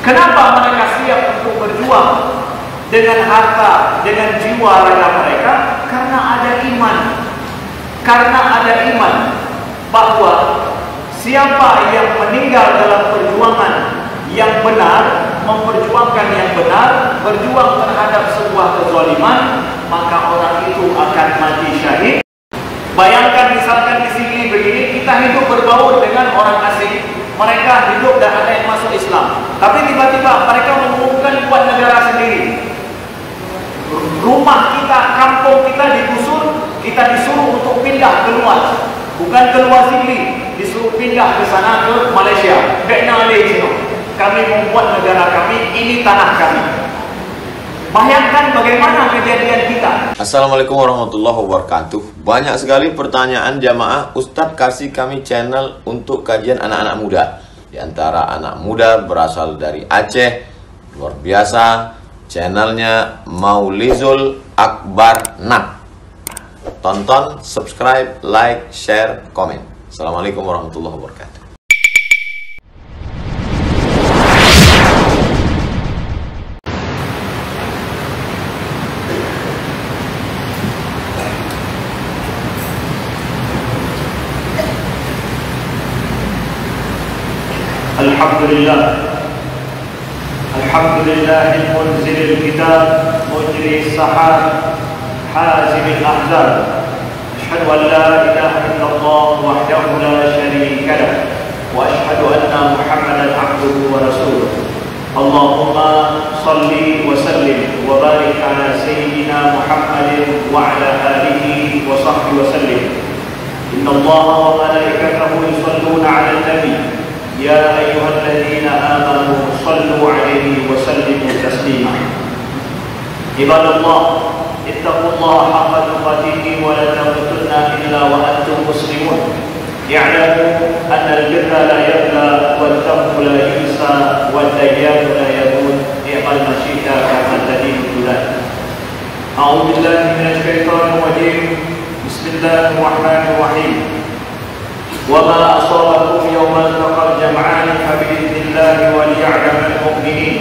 Kenapa mereka siap untuk berjuang dengan harta, dengan jiwa raga mereka? Karena ada iman. Karena ada iman bahwa siapa yang meninggal dalam perjuangan yang benar, memperjuangkan yang benar, berjuang terhadap sebuah kezaliman, maka orang itu akan mati syahid. Bayangkan misalkan di sini begini, kita hidup berbaur dengan orang asing, mereka hidup dan ada yang masuk Islam, tapi tiba-tiba mereka mengumumkan buat negara sendiri. Rumah kita, kampung kita digusur, kita disuruh untuk pindah keluar, bukan keluar sini, disuruh pindah ke sana, ke Malaysia. Kami membuat negara kami, ini tanah kami. Bayangkan bagaimana kejadian kita. Assalamualaikum warahmatullahi wabarakatuh. Banyak sekali pertanyaan jamaah, Ustadz kasih kami channel untuk kajian anak-anak muda. Di antara anak muda berasal dari Aceh, luar biasa. Channelnya Maulizul Akbar Nak. Tonton, subscribe, like, share, komen. Assalamualaikum warahmatullahi wabarakatuh. Alhamdulillah, Alhamdulillah munzilil kitab, mujri sahab, hazimil ahzab. Ashhadu an la ilaha illallah wahdahu la syarika lah, wa ashhadu anna Muhammadan abduhu wa rasuluh. Allahumma salli wa sallim wa barik ala sayyidina Muhammadin wa ala alihi wa sahbihi wa sallim. Inna Allaha wa malaikatahu yusalluna ala nabi. يا أيها الذين آمنوا صلوا عليه وسلموا تسليما. عباد الله اتقوا الله حق تقاته ولا تموتن إلا وأنتم مسلمون. اعلموا أن البر لا يبلى والتقوى لا ينسى والديان لا يموت. اعمل ما شئت كما تدين تدان. أعوذ بالله من الشيطان الرجيم. بسم الله الرحمن الرحيم. وما أصابكم يوم التقى الجمعان فبإذن الله وليعلم المؤمنين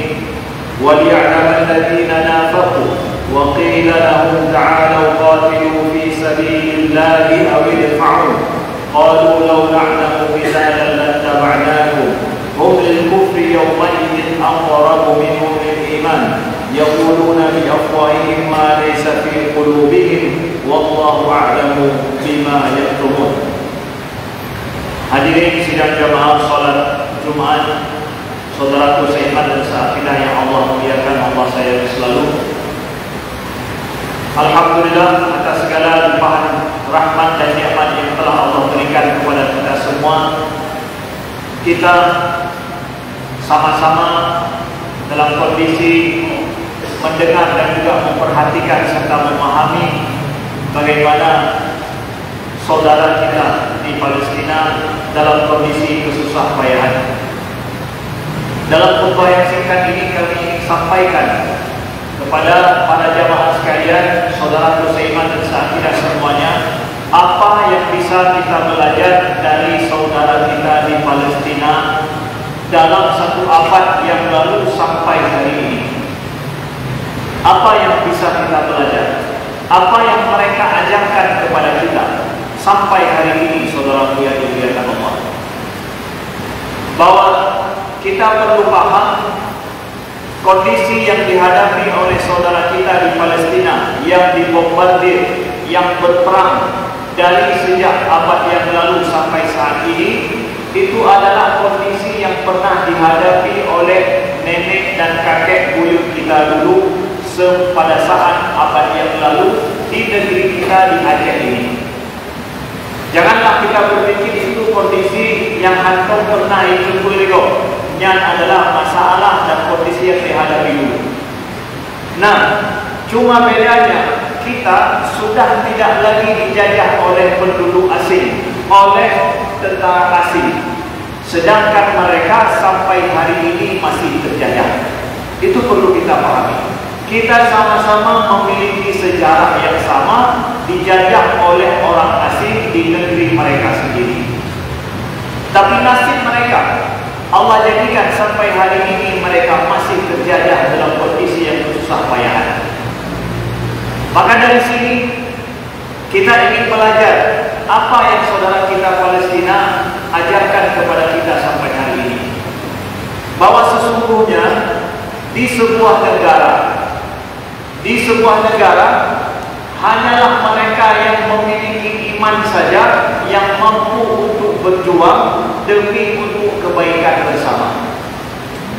وليعلم الذين نافقوا وقيل لهم تعالوا قاتلوا في سبيل الله أو ادفعوا قالوا لو نعلم قتالا لاتبعناكم هم للكفر يومئذ أقرب منهم للإيمان يقولون بأفواههم ما ليس في قلوبهم والله أعلم بما يكتمون. Hadirin sidang jamaah salat Jumat, saudaraku seiman dan seakidah yang Allah muliakan, Allah sayangi selalu. Alhamdulillah atas segala limpahan rahmat dan nikmat yang telah Allah berikan kepada kita semua. Kita sama-sama dalam kondisi mendengar dan juga memperhatikan serta memahami bagaimana saudara kita di Palestina dalam kondisi kesusah payahan. Dalam khutbah yang singkat ini kami ingin sampaikan kepada para jamaah sekalian, saudara seiman dan seakidah semuanya, apa yang bisa kita belajar dari saudara kita di Palestina dalam satu abad yang lalu sampai hari ini. Apa yang bisa kita belajar? Apa yang mereka ajarkan kepada kita sampai hari ini, saudaraku yang dimuliakan Allah, bahwa kita perlu paham kondisi yang dihadapi oleh saudara kita di Palestina yang dibombardir, yang berperang dari sejak abad yang lalu sampai saat ini. Itu adalah kondisi yang pernah dihadapi oleh nenek dan kakek buyut kita dulu pada saat abad yang lalu di negeri kita di Aceh ini. Janganlah kita berpikir itu kondisi yang hantu pernah itu beliau. Yang adalah masalah dan kondisi yang dihadapi dulu. Nah, cuma bedanya kita sudah tidak lagi dijajah oleh penduduk asing, oleh tentara asing. Sedangkan mereka sampai hari ini masih terjajah. Itu perlu kita pahami. Kita sama-sama memiliki sejarah yang sama, dijajah oleh orang asing di negeri mereka sendiri. Tapi nasib mereka, Allah jadikan sampai hari ini mereka masih terjajah dalam kondisi yang susah payah. Maka dari sini kita ingin belajar apa yang saudara kita Palestina ajarkan kepada kita sampai hari ini, bahwa sesungguhnya di sebuah negara hanyalah mereka yang memiliki iman saja yang mampu untuk berjuang demi untuk kebaikan bersama,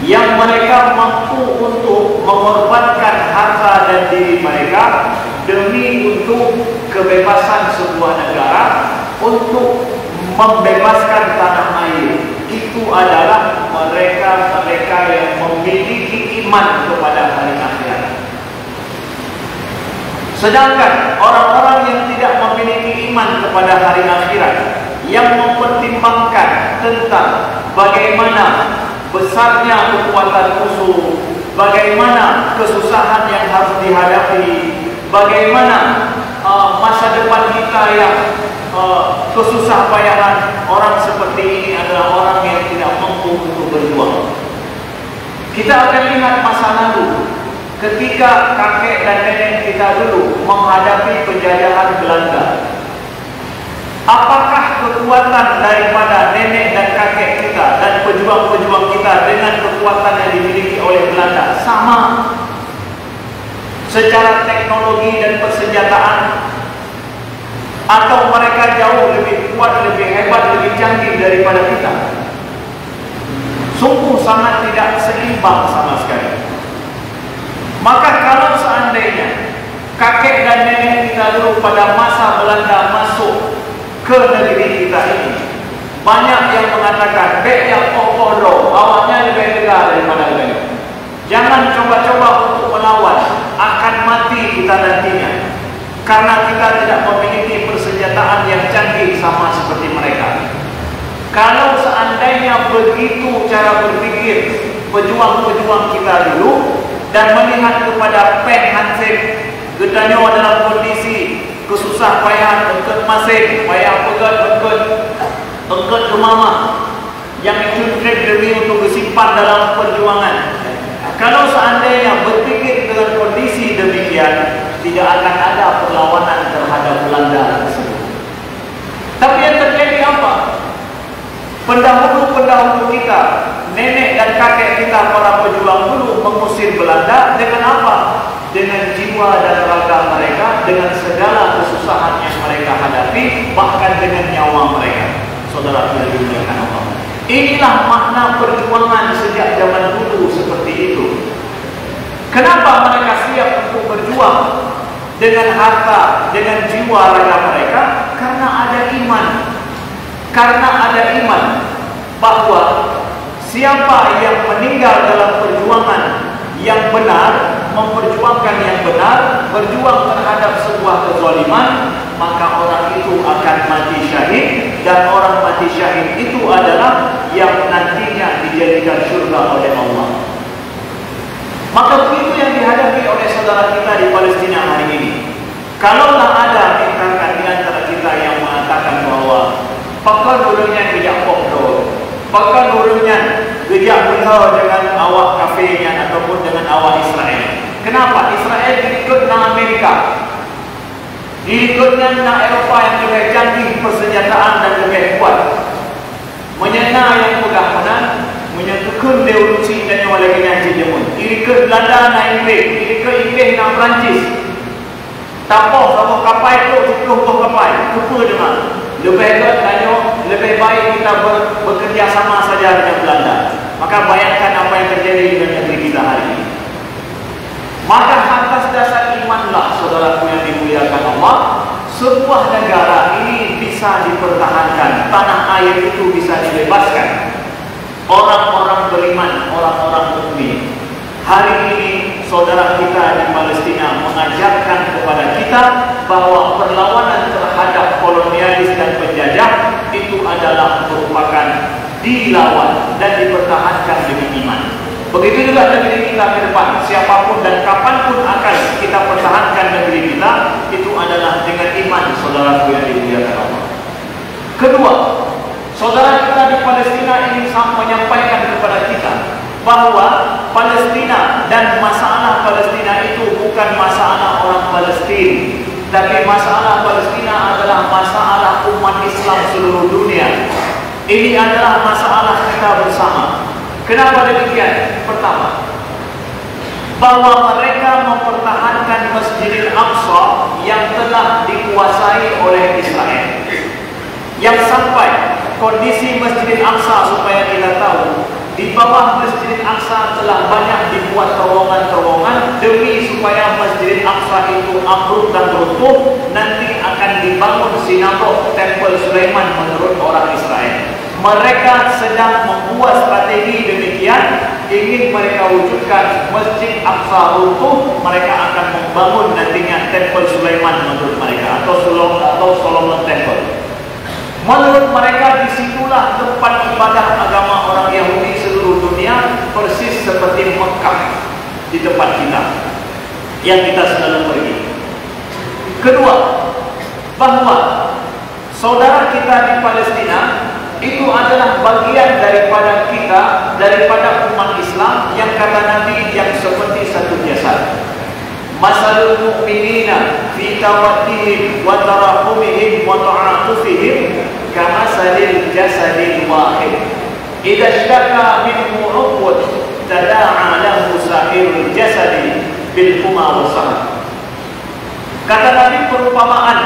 yang mereka mampu untuk mengorbankan harta dan diri mereka demi untuk kebebasan sebuah negara, untuk membebaskan tanah air. Itu adalah mereka yang memiliki iman kepada hari akhirat. Sedangkan orang-orang yang tidak memiliki iman kepada hari akhirat, yang mempertimbangkan tentang bagaimana besarnya kekuatan musuh, bagaimana kesusahan yang harus dihadapi, bagaimana masa depan kita yang kesusah payahan, orang seperti ini adalah orang yang tidak mampu untuk berjuang. Kita akan lihat masa lalu ketika kakek dan nenek kita dulu menghadapi penjajahan Belanda. Apakah kekuatan daripada nenek dan kakek kita dan pejuang-pejuang kita dengan kekuatan yang dimiliki oleh Belanda sama? Secara teknologi dan persenjataan, atau mereka jauh lebih kuat, lebih hebat, lebih canggih daripada kita? Sungguh sangat tidak seimbang sama sekali. Maka kalau seandainya kakek dan nenek kita dulu pada masa Belanda masuk ke negeri kita ini, banyak yang mengatakan, "Bek yang kokoh, awaknya lebih tegar daripada kalian. Jangan coba-coba untuk melawan, akan mati kita nantinya. Karena kita tidak memiliki persenjataan yang canggih sama seperti mereka." Kalau seandainya begitu cara berpikir pejuang-pejuang kita dulu, dan melihat kepada pen handshake, getanyo dalam kondisi kesusah payah, engket masing, payah engket ke mama, yang itu demi untuk disimpan dalam perjuangan. Kalau seandainya berpikir dengan kondisi demikian, tidak akan ada perlawanan terhadap Belanda tersebut. Tapi yang terjadi apa? Pendahulu-pendahulu kita, nenek dan kakek kita, para pejuang dulu mengusir Belanda dengan apa? Dengan jiwa dan raga mereka, dengan segala kesusahan yang mereka hadapi, bahkan dengan nyawa mereka. Saudara yang dimuliakan Allah, inilah makna perjuangan sejak zaman dulu seperti itu. Kenapa mereka siap untuk berjuang dengan harta, dengan jiwa raga mereka? Karena ada iman. Karena ada iman bahwa siapa yang meninggal dalam perjuangan yang benar, memperjuangkan yang benar, berjuang terhadap sebuah kezaliman, maka orang itu akan mati syahid, dan orang mati syahid itu adalah yang nantinya dijadikan surga oleh Allah. Maka begitu yang dihadapi oleh saudara kita di Palestina hari ini. Kalaulah ada di antara kita yang mengatakan bahwa pakai nurunnya gejak pokdo, pakai nurunnya gejak benar dengan awak kafirnya ataupun dengan awak Israel. Kenapa? Israel diikut dengan Amerika, diikutnya dengan Eropa yang lebih canggih persenjataan dan lebih kuat, menyena yang pegang menang, menyatukan revolusi dan yang lagi nanti jemun. Diikut Belanda naik Inggris, diikut Inggris dengan Perancis. Tapoh sama kapal itu, cukup kapal, cukup dengan. Lebih baik kita bekerja sama saja dengan Belanda. Maka bayangkan apa yang terjadi dengan negeri kita hari ini. Maka atas dasar imanlah, saudaraku yang dimuliakan Allah, sebuah negara ini bisa dipertahankan, tanah air itu bisa dibebaskan, orang-orang beriman, orang-orang mukmin. Hari ini saudara kita di Palestina mengajarkan kepada kita bahwa perlawanan terhadap kolonialis dan penjajah itu adalah merupakan dilawan dan dipertahankan dengan iman. Begitu juga negeri kita ke depan, siapapun dan kapanpun akan kita pertahankan negeri kita, itu adalah dengan iman, saudara yang dimuliakan Allah. Kedua, Saudara kita di Palestina ingin menyampaikan kepada kita bahwa Palestina dan masalah Palestina itu bukan masalah orang Palestina, tapi masalah Palestina adalah masalah umat Islam seluruh dunia. Ini adalah masalah kita bersama. Kenapa demikian? Pertama, bahwa mereka mempertahankan Masjidil Aqsa yang telah dikuasai oleh Israel. Yang sampai kondisi Masjidil Aqsa, supaya kita tahu, di bawah Masjidil Aqsa telah banyak dibuat terowongan-terowongan demi supaya Masjidil Aqsa itu ambruk dan runtuh. Nanti akan dibangun sinagog Tempel Sulaiman menurut orang Israel. Mereka sedang membuat strategi demikian, ingin mereka wujudkan Masjid Aqsa runtuh, mereka akan membangun nantinya Tempel Sulaiman menurut mereka, atau Solomon Temple. Menurut mereka disitulah tempat ibadah agama orang Yahudi seluruh dunia, persis seperti Mekah di tempat kita yang kita selalu pergi. Kedua, bahwa saudara kita di Palestina itu adalah bagian daripada kita, daripada umat Islam yang kata Nabi yang seperti satu jasad. Masalul mu'minina fi tawaddihim wa tarahumihim wa ta'atufihim kamasalil jasadil wahid idza ishtaka minhu 'udwun tada'a lahu sa'irul jasadi bil huma wa sahar. Kata Nabi, perumpamaan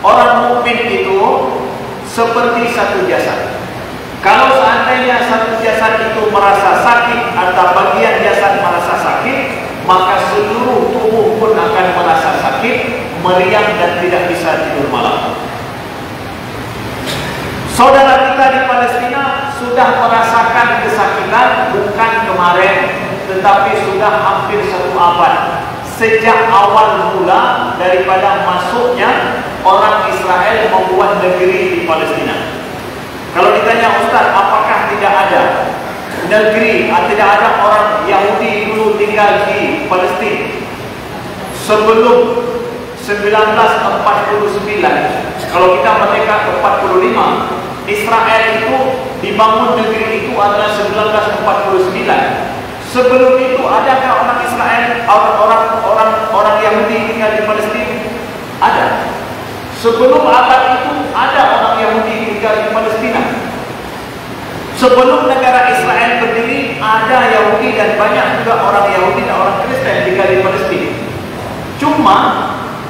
orang mukmin itu seperti satu jasad. Kalau seandainya satu jasad itu merasa sakit atau bagian jasad merasa sakit, maka seluruh tubuh pun akan merasa sakit, meriang dan tidak bisa tidur malam. Saudara kita di Palestina sudah merasakan kesakitan bukan kemarin, tetapi sudah hampir satu abad. Sejak awal mula daripada masuknya orang Israel membuat negeri di Palestina. Kalau ditanya, Ustaz, apakah tidak ada negeri, tidak ada orang Yahudi dulu tinggal di Palestina sebelum 1949? Kalau kita merdeka 45, Israel itu dibangun negeri itu adalah 1949. Sebelum itu adakah orang Israel, orang Yahudi tinggal di Palestina? Ada. Sebelum abad itu ada orang Yahudi tinggal di Palestina. Sebelum negara Israel berdiri, ada Yahudi dan banyak juga orang Yahudi dan orang Kristen tinggal di Palestina. Cuma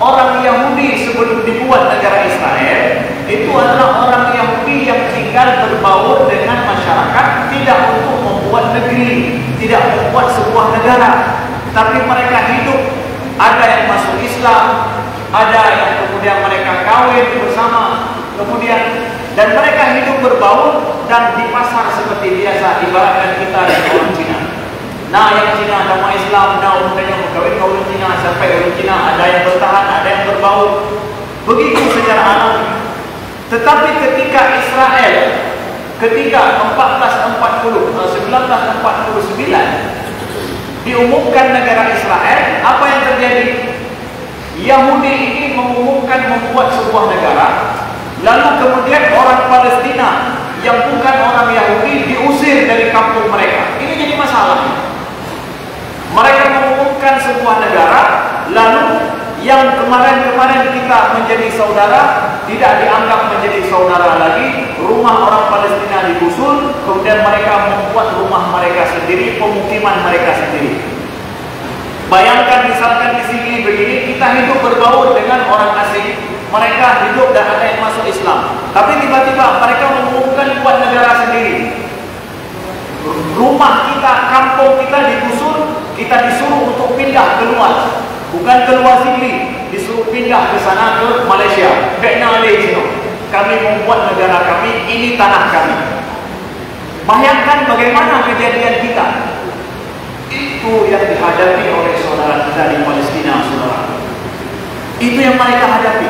orang Yahudi sebelum dibuat negara Israel itu adalah orang Yahudi yang tinggal berbaur dengan masyarakat, tidak untuk membuat negeri, tidak membuat sebuah negara, tapi mereka hidup. Ada yang masuk Islam, ada yang kemudian mereka kawin bersama, kemudian dan mereka hidup berbaur dan di pasar seperti biasa, ibaratkan kita dengan orang Cina. Nah, yang Cina agama Islam, nah umumnya berkawin orang Cina sampai orang Cina, ada yang bertahan, ada yang berbaur. Begitu secara alami. Tetapi ketika Israel, ketika 1949 diumumkan negara Israel, apa yang terjadi? Yahudi ini mengumumkan membuat sebuah negara, lalu kemudian orang Palestina yang bukan orang Yahudi diusir dari kampung mereka. Ini jadi masalah. Mereka mengumumkan sebuah negara, lalu yang kemarin-kemarin kita menjadi saudara tidak dianggap menjadi saudara lagi. Rumah orang Palestina digusur, kemudian mereka membuat rumah mereka sendiri, pemukiman mereka sendiri. Bayangkan misalkan di sini begini, kita hidup berbaur dengan orang asing, mereka hidup dan ada yang masuk Islam, tapi tiba-tiba mereka mengumumkan buat negara sendiri. Rumah kita, kampung kita digusur, kita disuruh untuk pindah keluar, bukan keluar sini, disuruh pindah ke sana, ke Malaysia. Kami membuat negara kami, ini tanah kami. Bayangkan bagaimana kejadian kita. Itu yang dihadapi oleh saudara kita di Palestina, saudara. Itu yang mereka hadapi.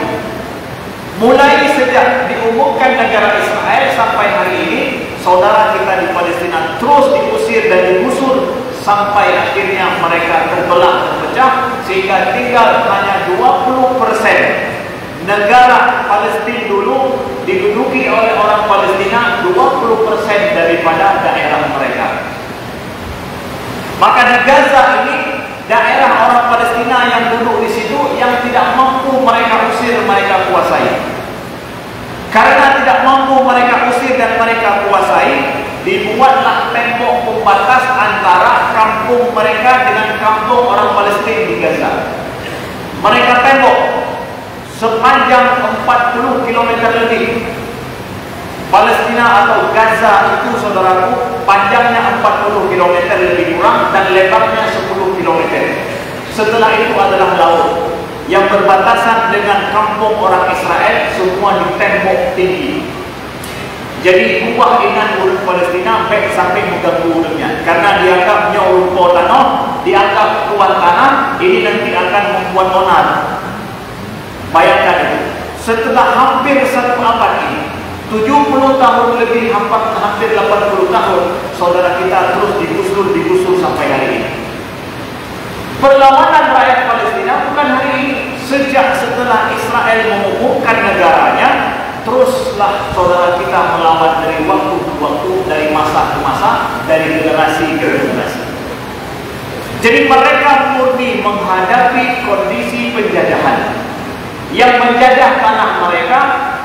Mulai sejak diumumkan negara Israel sampai hari ini, saudara kita di Palestina terus diusir dan digusur sampai akhirnya mereka terbelah, terpecah, sehingga tinggal hanya 20% negara Palestina dulu diduduki oleh orang Palestina 20% daripada daerah mereka. Maka di Gaza ini daerah orang Palestina yang duduk di situ yang tidak mampu mereka usir, mereka kuasai. Karena tidak mampu mereka usir dan mereka kuasai, dibuatlah tembok pembatas antara kampung mereka dengan kampung orang Palestina di Gaza. Mereka tembok sepanjang 40 km lebih. Palestina atau Gaza itu, saudaraku, panjangnya 40 km lebih kurang dan lebarnya 10 km. Setelah itu adalah laut yang berbatasan dengan kampung orang Israel, semua ditembok tinggi. Jadi buah ingat urut Palestina baik sampai mengganggu urutnya, karena dianggapnya rumput tanah, dianggap tuan tanah, ini nanti akan membuat onar. Bayangkan itu. Setelah hampir 1 abad ini, 70 tahun lebih, hampir 80 tahun, saudara kita terus digusur sampai hari ini. Perlawanan rakyat Palestina bukan hari ini. Sejak setelah Israel mengumumkan negaranya, teruslah saudara kita melawan dari waktu ke waktu, dari masa ke masa, dari generasi ke generasi. Jadi mereka murni menghadapi kondisi penjajahan yang menjajah tanah mereka,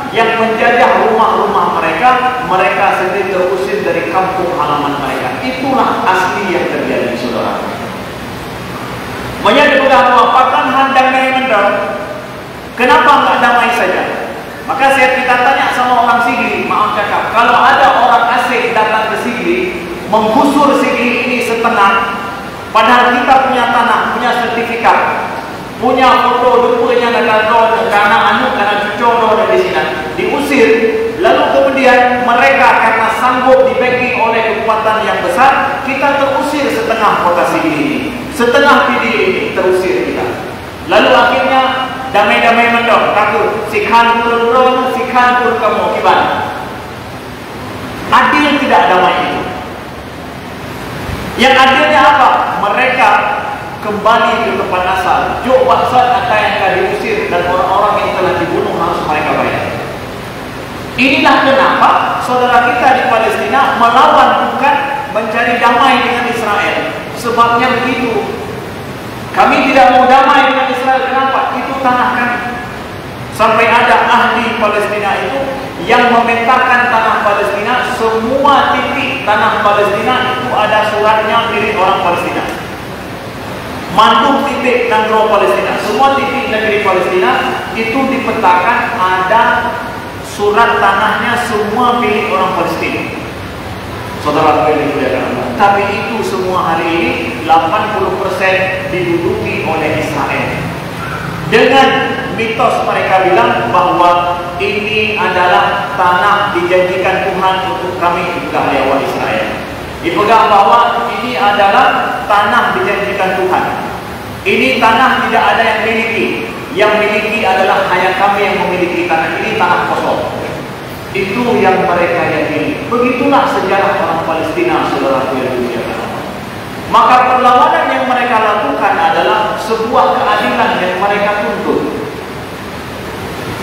yang menjajah rumah-rumah mereka, mereka sendiri terusir dari kampung halaman mereka. Itulah asli yang terjadi, saudara. Banyak sudah melaporkan damai mendam. Kenapa enggak damai saja? Maka kita tanya sama orang Sigli, maaf cakap, kalau ada orang asing datang ke Sigli, menggusur Sigli ini setengah, padahal kita punya tanah, punya sertifikat, punya foto dupanya karena cucu dari sini, diusir. Lalu kemudian mereka karena sanggup dibacking oleh kekuatan yang besar, kita terusir setengah kota Sigli ini, setengah PD ini terusir kita. Lalu akhirnya damai-damai mendong, takut sikhan turun, sikhan turun kamu kiban. Adil tidak damai itu. Yang adilnya apa? Mereka kembali ke tempat asal. Jok baksat akan yang akan diusir dan orang-orang yang telah dibunuh harus mereka bayar. Inilah kenapa saudara kita di Palestina melawan, bukan mencari damai dengan Israel. Sebabnya begitu. Kami tidak mau damai dengan Israel. Kenapa? Itu tanah kami. Sampai ada ahli Palestina itu yang memetakan tanah Palestina, semua titik tanah Palestina itu ada suratnya milik orang Palestina. Mantuk titik Nangro Palestina, semua titik negeri Palestina itu dipetakan, ada surat tanahnya semua milik orang Palestina. Saudara yang dimuliakan Allah. Tapi itu semua hari ini 80% diduduki oleh Israel. Dengan mitos mereka bilang bahwa ini adalah tanah dijanjikan Tuhan untuk kami karyawan Israel. Dipegang bahwa ini adalah tanah dijanjikan Tuhan. Ini tanah tidak ada yang miliki. Yang miliki adalah hanya kami yang memiliki tanah ini, tanah kosong. Itu yang mereka yakini. Begitulah sejarah orang Palestina, saudaraku yang dimuliakan Allah. Maka perlawanan yang mereka lakukan adalah sebuah keadilan yang mereka tuntut.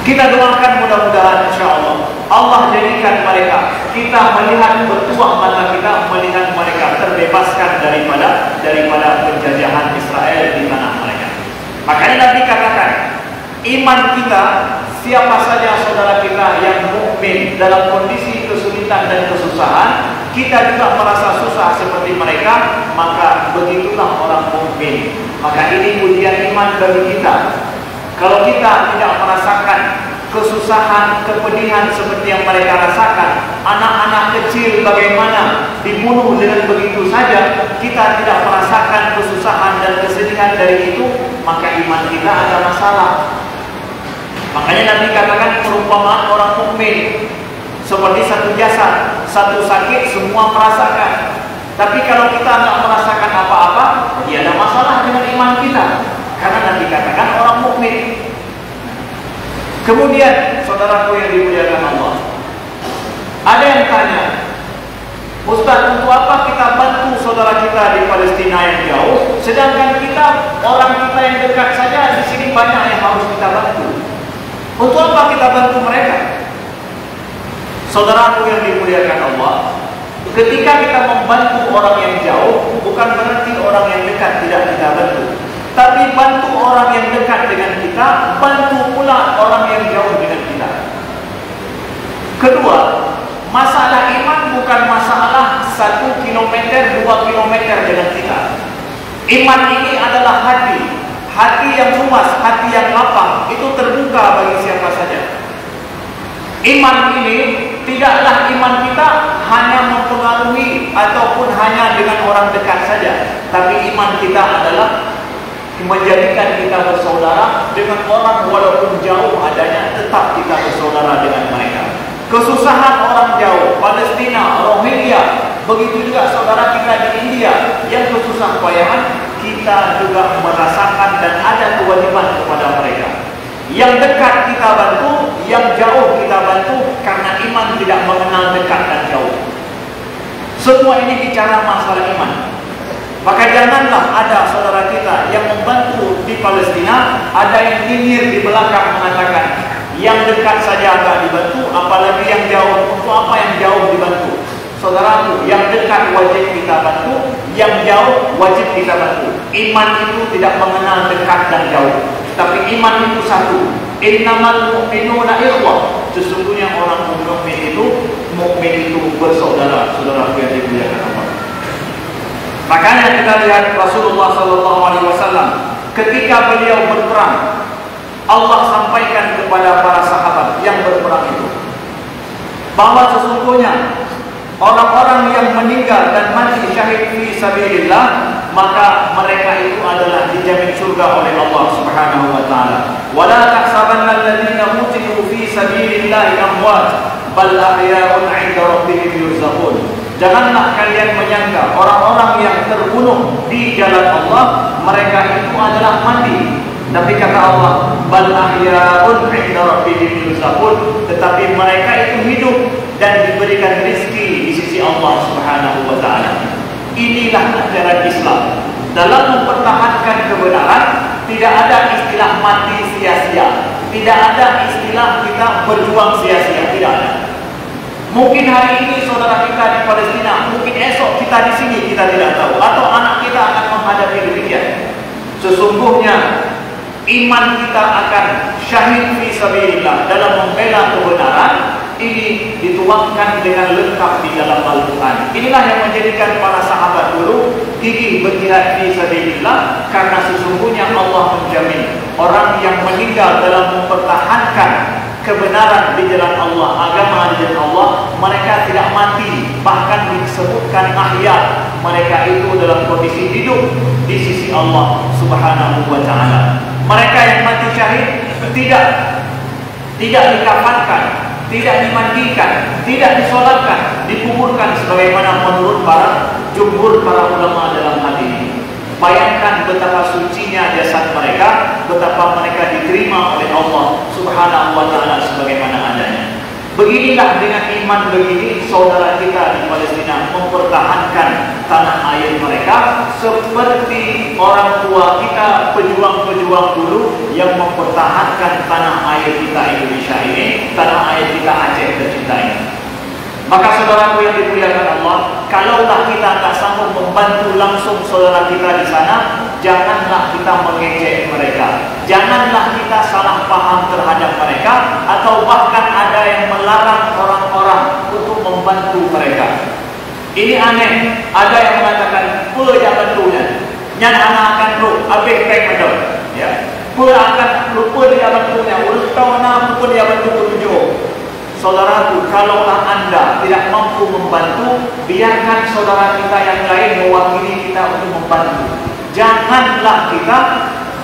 Kita doakan mudah-mudahan insya Allah Allah jadikan mereka, kita melihat bertuah mata kita melihat mereka terbebaskan daripada penjajahan Israel di tanah mereka. Makanya Nabi katakan, iman kita, siapa saja saudara kita yang mukmin dalam kondisi kesulitan dan kesusahan, kita juga merasa susah seperti mereka, maka begitulah orang mukmin. Maka ini ujian iman bagi kita. Kalau kita tidak merasakan kesusahan, kepedihan seperti yang mereka rasakan, anak-anak kecil bagaimana dibunuh dengan begitu saja, kita tidak merasakan kesusahan dan kesedihan dari itu, maka iman kita ada masalah. Makanya Nabi katakan perumpamaan orang mukmin seperti satu jasad, satu sakit semua merasakan. Tapi kalau kita tidak merasakan apa-apa, ya ada masalah dengan iman kita. Karena Nabi katakan orang mukmin. Kemudian saudaraku yang dimuliakan Allah, ada yang tanya, Ustaz, untuk apa kita bantu saudara kita di Palestina yang jauh, sedangkan kita, orang kita yang dekat saja di sini banyak yang harus kita bantu. Untuk apa kita bantu mereka? Saudaraku yang dimuliakan Allah, ketika kita membantu orang yang jauh, bukan berarti orang yang dekat tidak kita bantu. Tapi bantu orang yang dekat dengan kita, bantu pula orang yang jauh dengan kita. Kedua, masalah iman bukan masalah 1 kilometer, 2 kilometer dengan kita. Iman ini adalah hati yang luas, hati yang lapang, itu terbuka bagi siapa saja. Iman ini tidaklah iman kita hanya mempengaruhi ataupun hanya dengan orang dekat saja, tapi iman kita adalah menjadikan kita bersaudara dengan orang walaupun jauh adanya, tetap kita bersaudara dengan mereka. Kesusahan orang jauh, Palestina, Rohingya, begitu juga saudara kita di India yang kesusah payahan, kita juga merasakan dan ada kewajiban kepada mereka. Yang dekat kita bantu, yang jauh kita bantu, karena iman tidak mengenal dekat dan jauh. Semua ini bicara masalah iman. Maka janganlah ada saudara kita yang membantu di Palestina, ada yang nyinyir di belakang mengatakan yang dekat saja agak dibantu, apalagi yang jauh. Untuk apa yang jauh dibantu? Saudaraku, yang dekat wajib kita bantu, yang jauh wajib kita bantu. Iman itu tidak mengenal dekat dan jauh, tapi iman itu satu. Innamal mu'minuna ikhwah. Sesungguhnya orang mukmin itu bersaudara. Saudara yang dimuliakan Allah. Makanya kita lihat Rasulullah SAW ketika beliau berperang, Allah sampaikan kepada para sahabat yang berperang itu bahwa sesungguhnya orang-orang yang meninggal dan mati syahid fi sabilillah, maka mereka itu adalah dijamin surga oleh Allah Subhanahu wa taala. Wala tahsabanna alladziina qutilu fi sabilillahi amwat bal ahya'un 'inda rabbihim yurzaqun. Janganlah kalian menyangka orang-orang yang terbunuh di jalan Allah mereka itu adalah mati. Tapi kata Allah, bal ahya'un 'inda rabbihim yurzaqun, tetapi mereka itu hidup dan diberikan rezeki di sisi Allah Subhanahu wa taala. Inilah ajaran Islam. Dalam mempertahankan kebenaran, tidak ada istilah mati sia-sia. Tidak ada istilah kita berjuang sia-sia, tidak ada. Mungkin hari ini saudara kita di Palestina, mungkin esok kita di sini, kita tidak tahu, atau anak kita akan menghadapi demikian. Sesungguhnya iman kita akan syahid fi sabilillah dalam membela kebenaran ini dituangkan dengan lengkap di dalam Al-Quran. Inilah yang menjadikan para sahabat dulu gigih berjihad fi sabilillah, karena sesungguhnya Allah menjamin orang yang meninggal dalam mempertahankan kebenaran di jalan Allah, agama di jalan Allah, mereka tidak mati, bahkan disebutkan ahya, mereka itu dalam kondisi hidup di sisi Allah Subhanahu wa taala. Mereka yang mati syahid tidak dikafankan, tidak dimandikan, tidak disolatkan, dikuburkan sebagaimana menurut para jumhur para ulama dalam hal ini. Bayangkan betapa sucinya jasad mereka, betapa mereka diterima oleh Allah Subhanahu wa taala sebagaimana adanya. Beginilah dengan iman begini saudara kita di Palestina mempertahankan tanah air mereka seperti orang tua kita pejuang-pejuang dulu yang mempertahankan tanah air kita Indonesia ini, tanah air kita Aceh tercinta ini. Maka saudaraku yang dimuliakan Allah, kalaulah kita tak sanggup membantu langsung saudara kita di sana, janganlah kita mengejek mereka, janganlah kita salah paham terhadap mereka, atau bahkan ada yang melarang orang-orang untuk membantu mereka. Ini aneh, ada yang mengatakan, "Apa yang bantunya? Nyan anak akan ruh, abis baik betul." Ya, apa akan lupa dia bantunya? Ultona pun dia bantu tujuh. Saudaraku, kalaulah Anda tidak mampu membantu, biarkan saudara kita yang lain mewakili kita untuk membantu. Janganlah kita,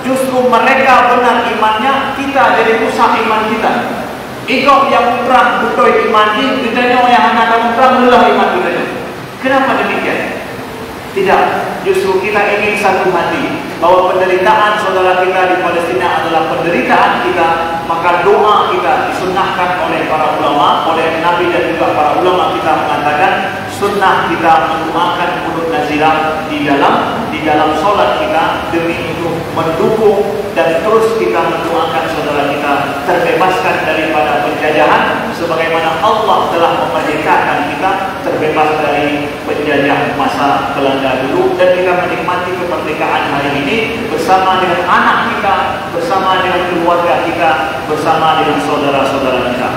justru mereka benar imannya, kita jadi rusak iman kita. Ikut yang umrah betul iman ini, ditanya yang anak umrah melah iman kita. Kenapa demikian? Tidak, justru kita ingin satu hati bahwa penderitaan saudara kita di Palestina adalah penderitaan kita, maka doa kita disunnahkan oleh para ulama, oleh Nabi dan juga para ulama kita mengatakan sunnah kita mendoakan qunut nazirah di dalam solat kita demi untuk mendukung dan terus kita mendoakan saudara kita terbebaskan daripada penjajahan sebagaimana Allah telah memerdekakan kita terbebas dari penjajah masa Belanda dulu, dan kita menikmati kemerdekaan hari ini bersama dengan anak kita, bersama dengan keluarga kita, bersama dengan saudara-saudara kita.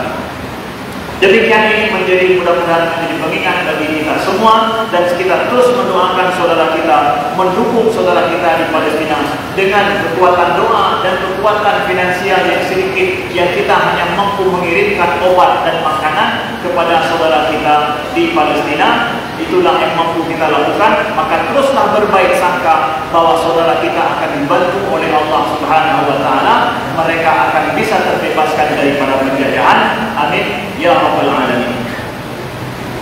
Demikian ini menjadi mudah-mudahan menjadi pengingat bagi kita semua, dan kita terus mendoakan saudara kita, mendukung saudara kita di Palestina dengan kekuatan doa dan kekuatan finansial yang sedikit yang kita hanya mampu mengirimkan obat dan makanan kepada saudara kita di Palestina. Itulah yang mampu kita lakukan. Maka teruslah berbaik sangka bahwa saudara kita akan dibantu oleh Allah Subhanahu wa taala. Mereka akan bisa terbebaskan daripada penjajahan. Amin ya rabbal alamin.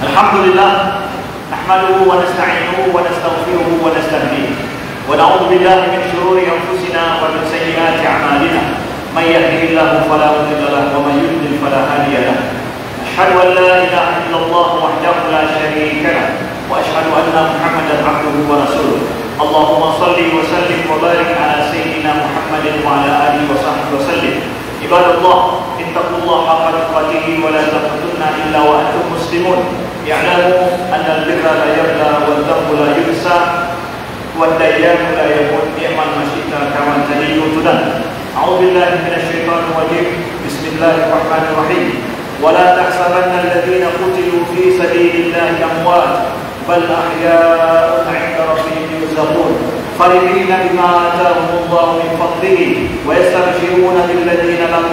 Alhamdulillah, nahmaduhu wa nasta'inuhu wa nastaghfiruhu wa nastahdihi wa na'udzu billahi min shururi anfusina wa min sayyiati a'malina. May yahdihillahu fala mudilla lahu wa may yudlil fala hadiya lahu. أشهد أن لا إله إلا الله وحده لا شريك له وأشهد أن محمدا عبده ورسوله. اللهم صل وسلم وبارك على سيدنا محمد وعلى آله وصحبه وسلم. عباد الله، اتقوا الله حق تقاته ولا تموتن إلا وأنتم مسلمون. اعلموا أن البر لا يبلى والذنب لا ينسى والديان لا يموت. اعمل ما شئت كما تدين تدان. أعوذ بالله من الشيطان الرجيم. بسم الله الرحمن الرحيم. ولا تحسبن الذين قتلوا في سبيل الله أموات بل أحياء عند ربهم يرزقون فرحين بما آتاهم الله من فضله ويستبشرون بالذين لم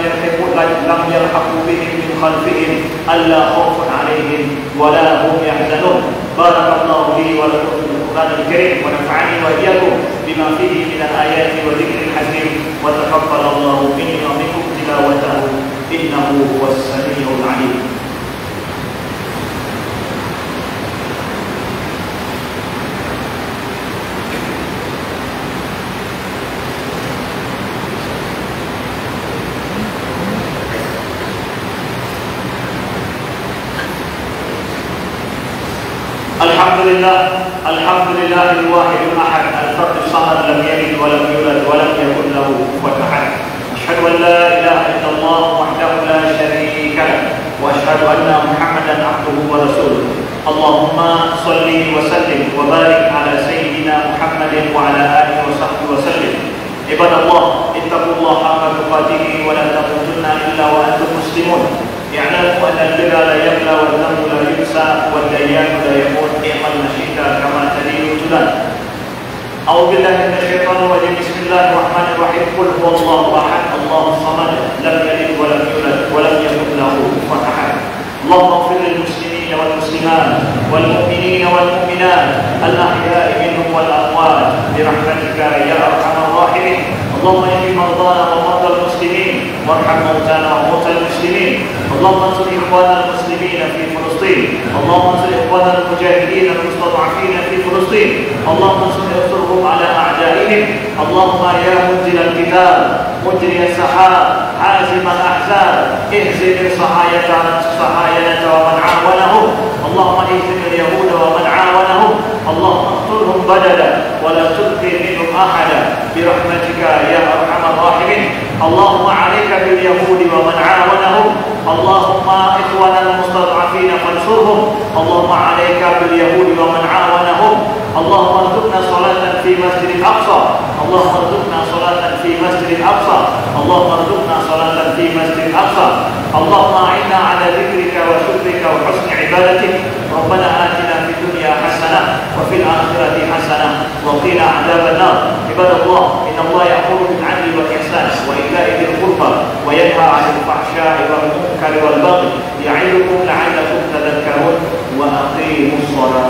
يلحقوا بهم من خلفهم ألا خوف عليهم ولا هم يحزنون. بارك الله لي ولكم في القرآن الكريم ونفعني وإياكم بما فيه من الآيات والذكر الحكيم وتقبل الله مني ومنكم تلاوته إنه هو السميع العليم. الحمد لله الواحد الأحد الفرد الصمد لم يلد ولم يولد ولم يكن له كفوا أحد. أشهد أن لا إله إلا الله وحده لا شريك له وأشهد أن محمدا عبده ورسوله. اللهم صل وسلم وبارك على سيدنا محمد وعلى آله وصحبه وسلم. عباد الله، اتقوا الله حق تقاته ولا تموتن إلا وأنتم مسلمون. اعلموا أن البر لا يبلى والذنب لا ينسى والديان لا يموت. اعمل ما شئت كما تدين تدان. أعوذ بالله من الشيطان الرجيم. بسم الله الرحمن الرحيم. قل هو الله أحد الله الصمد لم يلد ولم يولد ولم يكن له كفوا أحد. اللهم اغفر للمسلمين والمسلمات والمؤمنين والمؤمنات الأحياء منهم والأموات برحمتك يا أرحم الراحمين. اللهم اشف مرضانا ومرضى المسلمين وارحم موتانا وموتى المسلمين. اللهم انصر إخواننا المسلمين في فلسطين. اللهم انصر إخواننا المجاهدين المستضعفين في فلسطين. اللهم انصرهم على أعدائهم. اللهم يا منزل الكتاب مجري السحاب عازم الأحزاب اهزم الصهاينة ومن عاونهم. اللهم اهزم اليهود ومن عاونهم. اللهم اقتلهم بدلا ولا تبقي منهم أحدا برحمتك يا أرحم الراحمين. اللهم عليك باليهود ومن عاونهم. اللهم إخواننا المستضعفين فانصرهم. اللهم عليك باليهود ومن عاونهم. اللهم ارزقنا صلاة في مسجد الأقصى. اللهم ارزقنا صلاة في مسجد الأقصى. اللهم ارزقنا صلاة في مسجد الأقصى. اللهم أعنا على ذكرك وشكرك وحسن عبادتك. ربنا آتنا في الدنيا حسنة وفي الآخرة حسنة وقنا عذاب النار. عباد الله، إن الله يأمر بالعدل والإحسان وإيتاء ذي القربى وينهى عن الفحشاء والمنكر والبغي يعظكم لعلكم تذكرون. وأقيموا الصلاة.